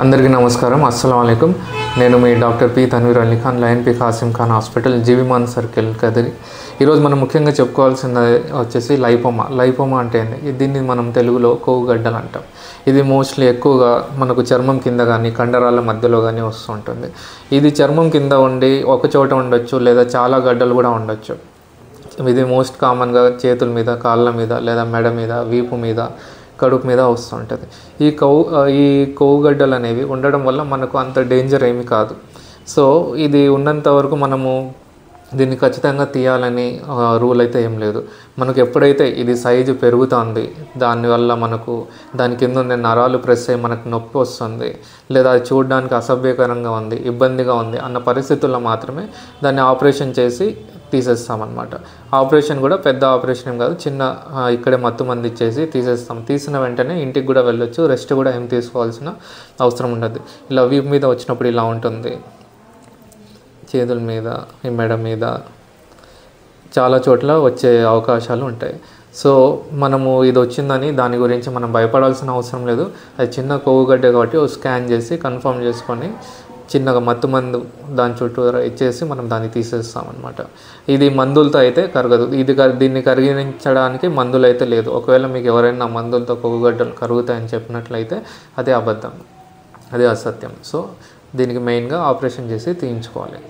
అందరికీ నమస్కారం. అస్సలం అయికం. నేను మీ doctor P Tanveer Ali Khan, lion P Khasim Khan hospital, జీవిమాన్ సర్కిల్, కదిరి. ఈరోజు మనం ముఖ్యంగా చెప్పుకోవాల్సింది వచ్చేసి లైపోమా అంటే ఏంటి? దీన్ని మనం తెలుగులో కొవ్వుగడ్డలు అంటాం. ఇది మోస్ట్లీ ఎక్కువగా మనకు చర్మం కింద కానీ కండరాల మధ్యలో కానీ వస్తూ ఉంటుంది. ఇది చర్మం కింద ఉండి ఒక చోట ఉండొచ్చు, లేదా చాలా గడ్డలు కూడా ఉండొచ్చు. ఇది మోస్ట్ కామన్గా చేతుల మీద, కాళ్ళ మీద, లేదా మెడ మీద, వీపు మీద, కడుపు మీద వస్తుంటుంది. ఈ కొవ్వుగడ్డలు అనేవి ఉండడం వల్ల మనకు అంత డేంజర్ ఏమి కాదు. సో ఇది ఉన్నంత వరకు మనము దీన్ని ఖచ్చితంగా తీయాలని రూల్ అయితే ఏం లేదు. మనకు ఎప్పుడైతే ఇది సైజు పెరుగుతుంది, దానివల్ల మనకు దాని కింద ఉండే నరాలు ప్రెస్ అయ్యి మనకు నొప్పి వస్తుంది, లేదా అది చూడడానికి అసభ్యకరంగా ఉంది, ఇబ్బందిగా ఉంది అన్న పరిస్థితుల్లో మాత్రమే దాన్ని ఆపరేషన్ చేసి తీసేస్తామన్నమాట. ఆపరేషన్ కూడా పెద్ద ఆపరేషన్ ఏం కాదు, చిన్న ఇక్కడే మత్తుమంది ఇచ్చేసి తీసేస్తాం. తీసిన వెంటనే ఇంటికి కూడా వెళ్ళొచ్చు, రెస్ట్ కూడా ఏం తీసుకోవాల్సిన అవసరం ఉండదు. ఇలా వీపు మీద వచ్చినప్పుడు ఇలా ఉంటుంది, చేతుల మీద, ఈ మెడ మీద చాలా చోట్ల వచ్చే అవకాశాలు ఉంటాయి. సో మనము ఇది వచ్చిందని దాని గురించి మనం భయపడాల్సిన అవసరం లేదు. అది చిన్న కొవ్వుగడ్డ కాబట్టి స్కాన్ చేసి కన్ఫర్మ్ చేసుకొని చిన్నగా మత్తుమందు దాని చుట్టూ ఇచ్చేసి మనం దాన్ని తీసేస్తామన్నమాట. ఇది మందులతో అయితే కరగదు. దీన్ని కరిగించడానికి మందులు అయితే లేదు. ఒకవేళ మీకు ఎవరైనా మందులతో కొవ్వుగడ్డలు కరుగుతాయని చెప్పినట్లయితే అదే అబద్ధం, అదే అసత్యం. సో దీనికి మెయిన్గా ఆపరేషన్ చేసి తీయించుకోవాలి.